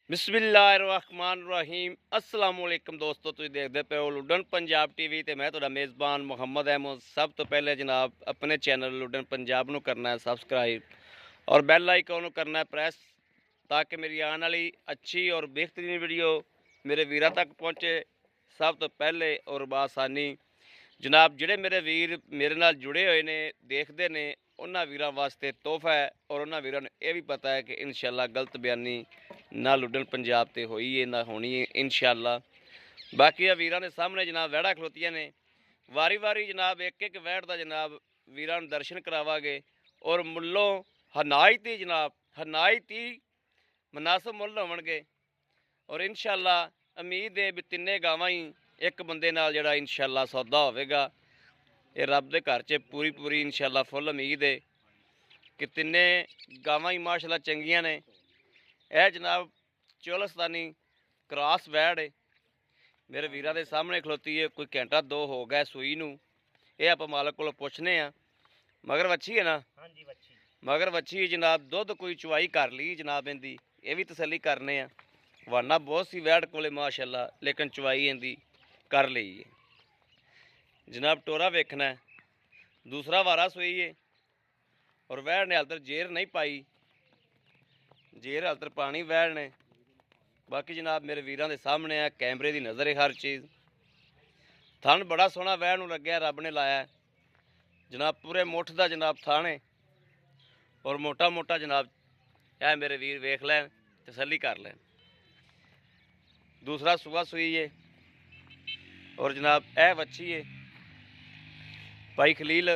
बिस्मिल्लाहिर्रहमानिर्रहीम अस्सलाम वालेकुम दोस्तों, तुसीं देखदे पे हो लुडन पंजाब टीवी ते मैं तुहाडा मेज़बान मुहम्मद अहमद। सब तो पहले जनाब अपने चैनल लुडन पंजाब नूं करना है सबसक्राइब और बैल आइकन नूं करना है प्रेस, ताकि मेरी आने वाली अच्छी और बेहतरीन वीडियो मेरे वीरां तक पहुँचे सब तो पहले और बासानी। जनाब ਜਿਹੜੇ ਮੇਰੇ ਵੀਰ ਮੇਰੇ ਨਾਲ ਜੁੜੇ ਹੋਏ ਨੇ ਦੇਖਦੇ ਨੇ ਉਹਨਾਂ ਵੀਰਾਂ ਵਾਸਤੇ ਤੋਹਫਾ ਹੈ ਔਰ ਉਹਨਾਂ ਵੀਰਾਂ ਨੂੰ ਇਹ ਵੀ ਪਤਾ ਹੈ ਕਿ ਇਨਸ਼ਾਅੱਲਾ ਗਲਤ ਬਿਆਨੀ ਨਾ ਲੁੱਡਣ ਪੰਜਾਬ ਤੇ ਹੋਈ ਹੈ ਨਾ ਹੋਣੀ ਹੈ ਇਨਸ਼ਾਅੱਲਾ। ਬਾਕੀ ਆ ਵੀਰਾਂ ਦੇ ਸਾਹਮਣੇ ਜਨਾਬ ਵਹਿੜਾ ਖਲੋਤੀਆਂ ਨੇ, ਵਾਰੀ ਵਾਰੀ ਜਨਾਬ ਇੱਕ ਇੱਕ ਵਹਿੜ ਦਾ ਜਨਾਬ ਵੀਰਾਂ ਨੂੰ ਦਰਸ਼ਨ ਕਰਾਵਾਂਗੇ ਔਰ ਮੁੱਲੋਂ ਹਨਾਇਤੀ ਜਨਾਬ ਹਨਾਇਤੀ ਮੁਨਾਸਬ ਮੁੱਲ ਹੋਣਗੇ ਔਰ ਇਨਸ਼ਾਅੱਲਾ ਉਮੀਦ ਹੈ ਵੀ ਤਿੰਨੇ ਗਾਵਾਂ ਹੀ एक बंदे नाल जिहड़ा इंशाअल्लाह सौदा होवेगा। ये रब दे घर च पूरी पूरी इंशाअल्लाह फुल उम्मीद है कि तिन्ने गावां ही माशाअल्लाह चंगियां ने। यह जनाब चोलस्तानी क्रॉस वैड़ है मेरे वीरां दे सामने खलोती है, कोई घंटा दो हो गया सूई नूं। ये आपां मालक कोलों पुछने आ। मगर वच्छी है ना? हाँ जी वच्छी, मगर वच्छी है जनाब। दुध कोई चुवाई कर ली जनाब इहदी, ये भी तसल्ली करने आ। वाना बहुत सी वैड़ कोले माशाअल्लाह, लेकिन चुवाई इहदी कर ली है जनाब। टोरा वेखना है, दूसरा वारा सोई है और वैड़ ने हाल जेर नहीं पाई, जेर हाल पानी वैड़ ने। बाकी जनाब मेरे वीरां दे सामने है, कैमरे की नज़र है हर चीज़। थन बड़ा सोहना वैड़ नूं लग्या, रब ने लाया जनाब। पूरे मुठ का जनाब थन है और मोटा मोटा जनाब है। मेरे वीर वेख लैन, तसल्ली कर लैन। दूसरा सूआ सूई है और जनाब यह वच्छी है भाई खलील।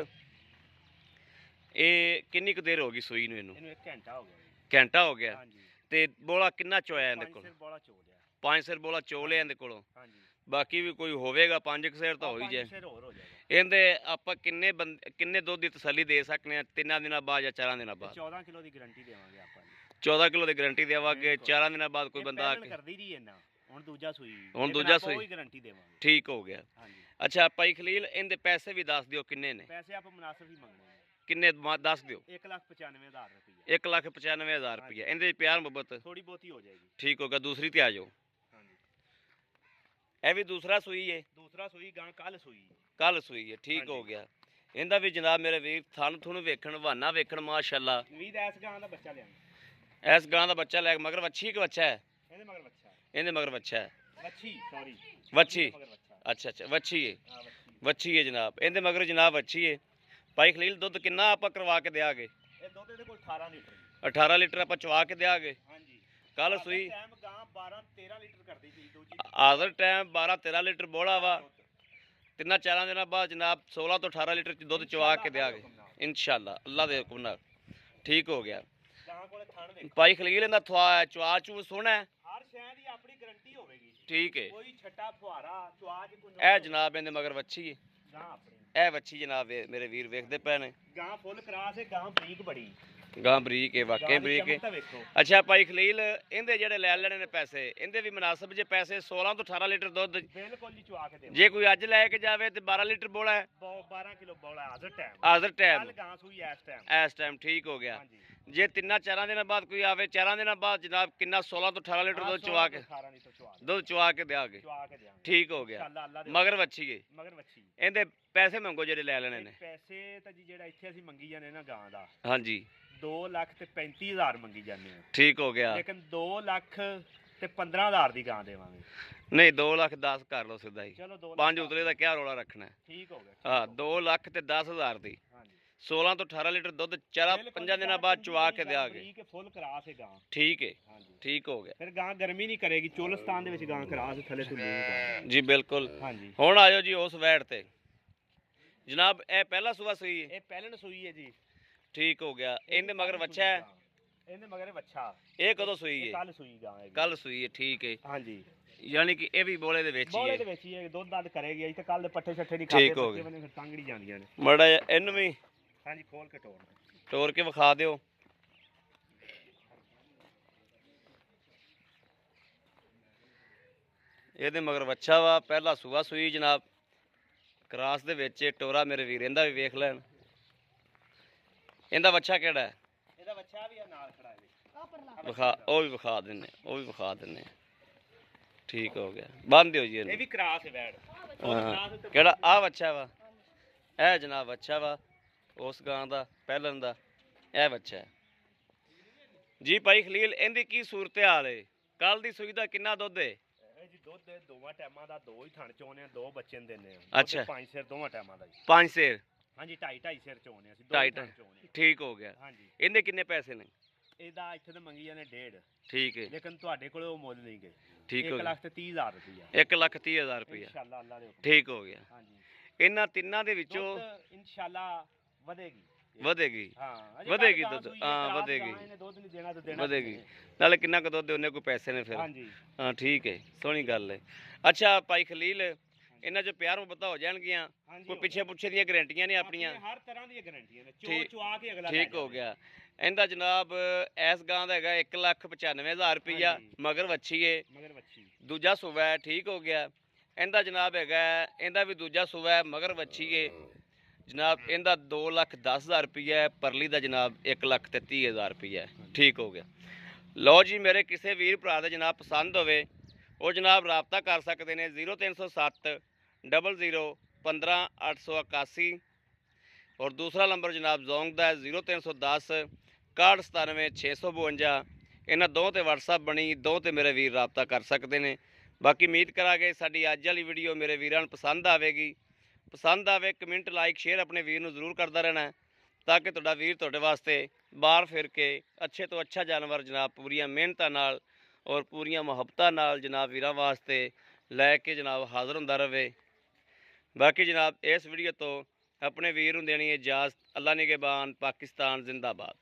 ये किन्नी कुछ देर हो गई सूई नूं? इहनूं घंटा हो गया। ते बोला किन्ना चोया इहदे कोल? 5 सिर बोला चो लिया इहदे कोलों। बाकी भी कोई होवेगा 5 सिर तो हो ही जाए। इहदे आपां किन्ने दुध दी तसल्ली दे सकने आ 3 दिनां बाद या 4 दिनां बाद? 14 किलो की गारंटी देवांगे आपां। 14 किलो की गारंटी देवांगे। 4 दिनां बाद कोई बंदा हुण दूजा सूई गारंटी देवांगे। ठीक हो गया। अच्छा भाई खलील, इनके पैसे भी दस दिओ किन्ने ने? पैसे आप मुनासिब ही मंगने हैं। किन्ने दस दिओ? 1,95,000 रुपये। 1,95,000 रुपये। इनके प्यार मुहब्बत थोड़ी बहुत ही हो जाएगी। ठीक होगा। दूसरी ते आ जाओ। यह भी दूसरा सूई है? दूसरा सूई गां कल सूई है। ठीक हो गया। इनका भी जनाब मेरे वीर थन थुन वेखण वाना वेखण माशाअल्लाह। उम्मीद है इस गां दा बच्चा लिया। इस गां दा बच्चा लै मगर वच्छी के बच्चा है? इहदे मगर बच्चा है। वच्छी। अच्छा अच्छा वच्छी है। वच्छी है जनाब। इहदे मगर जनाब वच्छी है। भाई खलील दुध किन्ना आपां करवा के देंगे? 18 लीटर आपां चवा के देंगे। कल सूई आदर टाइम 12-13 लीटर बोला वा। 3-4 दिनों बाद जनाब 16 तो 18 लीटर दुध चवा के देंगे इंशाअल्लाह अल्लाह दे हुक्म नाल। ठीक हो गया। भाई खलील इहदा चवा चू सोहना है? ठीक है। ए जनाब इहदे मगर वच्छी है। ए वच्छी जनाब मेरे वीर वेखदे पे ने। गां फुल क्रास है, गां बरीक बड़ी। गां बरीक है, वाकई बरीक है। अच्छा भाई खलील, इहदे जेहड़े लै लेने ने पैसे, इहदे भी मुनासिब जे पैसे 16 तो 18 लीटर दुध बिल्कुल जी चवा के दे। जे कोई अज लैके जावे ते 12 लीटर बोला है? 12 किलो बोला हाज़र टाइम गां सूई इस टाइम। ठीक हो गया। जे 3-4 दिनों बाद कोई आवे, 4 दिनों बाद जनाब किन्ना 16 तो 18 लीटर दुध चवा के देंगे। ठीक हो गया। मगर वच्छी है। इहदे पैसे मंगो जेहड़े लै लेने ने? पैसे तो जी जेहड़ा इत्थे असीं मंगी जाने ना गां दा, हाँ जी 2,35,000 मंगी जाने। ठीक हो गया। लेकिन 2,15,000 दी गां देवांगे। नहीं 2,10,000 कर लो सीधा ही। 5 उतले का क्या रौला रखना है? ठीक हो गया। हाँ 2,10,000 दी 16 तो 18 लीटर दुध 4-5 दिनों बाद चुवा के देंगे। फुल क्रास है गां। ठीक है। ठीक हो गया। फिर गां गर्मी नहीं करेगी। चोलस्तान दे विच गां क्रास थले तुल्ली जी बिल्कुल। हाँ जी। हुण आयो जी उस वैड़ ते जनाब। ए पहला सूआ सूई है? ए पहले सूई है जी। ठीक हो गया। इहदे मगर बच्चा है? इहदे मगर बच्चा। ये कदों सूई है? कल सूई गां है। कल सूई है। ठीक है। हाँ जी। यानी कि ये भी बोले दे विच ही है। दुध दध करेगी। अज तक कल दे पट्ठे छट्ठे नहीं खाते। ठीक हो गया। टांगड़ी जांदियां ने मड़ा इहनूं भी। हाँ जी खोल के टोर के विखा दिओ। ਇਹਦੇ ਮਗਰ ਵੱਛਾ ਵਾ, ਪਹਿਲਾ ਸੂਆ ਸੂਈ ਜਨਾਬ। ਕਰਾਸ ਦੇ ਵਿੱਚ ਟੋਰਾ ਮੇਰੇ ਵੀਰ ਇਹਦਾ ਵੀ ਵੇਖ ਲੈਣ। ਇਹਦਾ ਵੱਛਾ ਕਿਹੜਾ ਹੈ? ਇਹਦਾ ਵੱਛਾ ਵੀ ਨਾਲ ਖੜਾ ਹੈ। ਉਹ ਵੀ ਵਿਖਾ ਦਿੰਨੇ, ਉਹ ਵੀ ਵਿਖਾ ਦਿੰਨੇ। ਠੀਕ ਹੋ ਗਿਆ, ਬੰਨ ਦਿਓ ਜੀ ਇਹ ਇਹਨੂੰ। ਵੀ ਕਰਾਸ ਹੈ ਬੈੜ। ਹਾਂ, ਕਿਹੜਾ ਆ ਬੱਚਾ ਵਾ? ਇਹ ਜਨਾਬ ਬੱਚਾ ਵਾ ਉਸ ਗਾਂ ਦਾ ਪਹਿਲਣ ਦਾ, ਇਹ ਬੱਚਾ ਹੈ ਜੀ। ਭਾਈ ਖਲੀਲ, ਇਹਦੀ ਕੀ ਸੂਰਤ ਹਾਲ ਹੈ? ਕੱਲ ਦੀ ਸੂਈ ਦਾ ਕਿੰਨਾ ਦੁੱਧ ਹੈ? ਜੀ ਦੁੱਧ ਦੋਵਾਂ ਟਾਈਮਾਂ ਦਾ, 2 ਹੀ ਥਣ ਚੋਣੇ ਆ, 2 ਬੱਚੇ ਨੂੰ ਦਿੰਦੇ ਆ। ਅੱਛਾ, 5 ਸਿਰ ਦੋਵਾਂ ਟਾਈਮਾਂ ਦਾ ਜੀ। 5 ਸੇਰ? ਹਾਂਜੀ, 2.5 ਸਿਰ ਚੋਣੇ ਅਸੀਂ, 2 ਢਾਈ ਥਣ ਢਾਈ। ਚੋਣੇ। ਠੀਕ ਹੋ ਗਿਆ। ਹਾਂਜੀ, ਇਹਦੇ ਕਿੰਨੇ ਪੈਸੇ ਨੇ? ਇਹਦਾ ਇੱਥੇ ਤਾਂ ਮੰਗੀ ਜਾਂਦੇ 1.5। ਠੀਕ ਹੈ, ਲੇਕਿਨ ਤੁਹਾਡੇ ਕੋਲ ਉਹ ਮੁੱਲ ਨਹੀਂ ਗਏ। ਠੀਕ ਹੋ 1 ਗਿਆ। ਲੱਖ ਤੇ 30,000 ਰੁਪਇਆ। 1,30,000 ਰੁਪਇਆ। ਇਨਸ਼ਾਅੱਲਾ ਅੱਲਾ ਦੇ ਹੁਕਮ। ਠੀਕ ਹੋ ਗਿਆ। ਹਾਂਜੀ, ਇਹਨਾਂ ਤਿੰਨਾਂ ਦੇ ਵਿੱਚੋਂ ਦੁੱਧ ਇਨਸ਼ਾਅੱਲਾ ਵਧੇਗੀ। ਵਧੇਗੀ? ਹਾਂ, ਵਧੇਗੀ ਦੁੱਧ, ਹਾਂ ਵਧੇਗੀ, ਇਹਨੇ ਦੁੱਧ ਨਹੀਂ ਦੇਣਾ ਤਾਂ ਦੇਣਾ ਵਧੇਗੀ। ਨਾਲੇ ਕਿੰਨਾ ਕੁ ਦੁੱਧ ਉਹਨੇ ਕੋਈ ਪੈਸੇ ਨੇ ਫਿਰ। ਹਾਂਜੀ, ਹਾਂ ਠੀਕ ਹੈ, ਸੋਹਣੀ ਗੱਲ ਹੈ। ਅੱਛਾ ਭਾਈ ਖਲੀਲ, ਇਹਨਾਂ 'ਚ ਪਿਆਰ ਮੁਹੱਬਤਾਂ ਹੋ ਜਾਣਗੀਆਂ? ਕੋਈ ਪਿੱਛੇ ਪੁੱਛੇ ਦੀਆਂ ਗਰੰਟੀਆਂ ਨੇ ਆਪਣੀਆਂ? ਹਰ ਤਰ੍ਹਾਂ ਦੀਆਂ ਗਾਰੰਟੀਆਂ ਨੇ, ਠੀਕ- ਚਵਾ ਕੇ ਅਗਲਾ ਠੀਕ ਹੋ ਗਿਆ। ਇਹਦਾ ਜਨਾਬ ਇਸ ਗਾਂ ਦਾ ਹੈਗਾ 1,95,000 ਰੁਪਈਆ, ਹਾਂਜੀ। ਮਗਰ ਵੱਛੀ ਏ, ਮਗਰ ਵੱਛੀ। ਦੂਜਾ ਸੂਆ ਹੈ। ਠੀਕ ਹੋ ਗਿਆ। ਇਹਦਾ ਜਨਾਬ ਹੈਗਾ, ਇਹਦਾ ਵੀ ਦੂਜਾ ਸੂਆ ਹੈ, ਮਗਰ ਵੱਛੀ ਏ ਜਨਾਬ। ਇਹਦਾ 2,10,000 ਰੁਪਈਆ ਹੈ, ਪਰਲੀ ਦਾ ਜਨਾਬ 1,30,000 ਰੁਪਈਆ ਹੈ। ਠੀਕ ਹੋ ਗਿਆ। ਲਓ ਜੀ, ਮੇਰੇ ਕਿਸੇ ਵੀਰ ਭਰਾ ਦੇ ਜਨਾਬ ਪਸੰਦ ਹੋਵੇ ਉਹ ਜਨਾਬ ਰਾਬਤਾ ਕਰ ਸਕਦੇ ਨੇ 0307 00 15 881। ਔਰ ਦੂਸਰਾ ਨੰਬਰ ਜਨਾਬ ਜ਼ੋਂਗ ਦਾ ਹੈ 0310 61 97 652। ਇਹਨਾਂ ਦੋ ਤੇ WhatsApp ਬਣੀ, ਦੋ ਤੇ ਮੇਰੇ ਵੀਰ ਰਾਬਤਾ ਕਰ ਸਕਦੇ ਨੇ। ਬਾਕੀ ਉਮੀਦ ਕਰਾਂਗੇ ਸਾਡੀ ਅੱਜ ਵਾਲੀ ਵੀਡੀਓ ਮੇਰੇ ਵੀਰਾਂ ਨੂੰ ਪਸੰਦ ਆਵੇਗੀ। ਪਸੰਦ ਆਵੇ ਕਮੈਂਟ, ਲਾਈਕ, ਸ਼ੇਅਰ ਆਪਣੇ ਵੀਰ ਨੂੰ ਜ਼ਰੂਰ ਕਰਦਾ ਰਹਿਣਾ, ਤਾਂ ਕਿ ਤੁਹਾਡਾ ਵੀਰ ਤੁਹਾਡੇ ਵਾਸਤੇ ਬਾਹਰ ਫਿਰ ਕੇ ਅੱਛੇ ਤੋਂ ਅੱਛਾ ਜਾਨਵਰ ਜਨਾਬ ਪੂਰੀਆਂ ਮਿਹਨਤਾਂ ਨਾਲ ਔਰ ਪੂਰੀਆਂ ਮੁਹੱਬਤਾਂ ਨਾਲ ਜਨਾਬ ਵੀਰਾਂ ਵਾਸਤੇ ਲੈ ਕੇ ਜਨਾਬ ਹਾਜ਼ਰ ਹੁੰਦਾ ਰਹੇ। ਬਾਕੀ ਜਨਾਬ ਇਸ ਵੀਡੀਓ ਤੋਂ ਆਪਣੇ ਵੀਰ ਨੂੰ ਦੇਣੀ ਇਜਾਜ਼ਤ। ਅੱਲਾ ਨਿਗਹਿਬਾਨ, ਪਾਕਿਸਤਾਨ ਜ਼ਿੰਦਾਬਾਦ।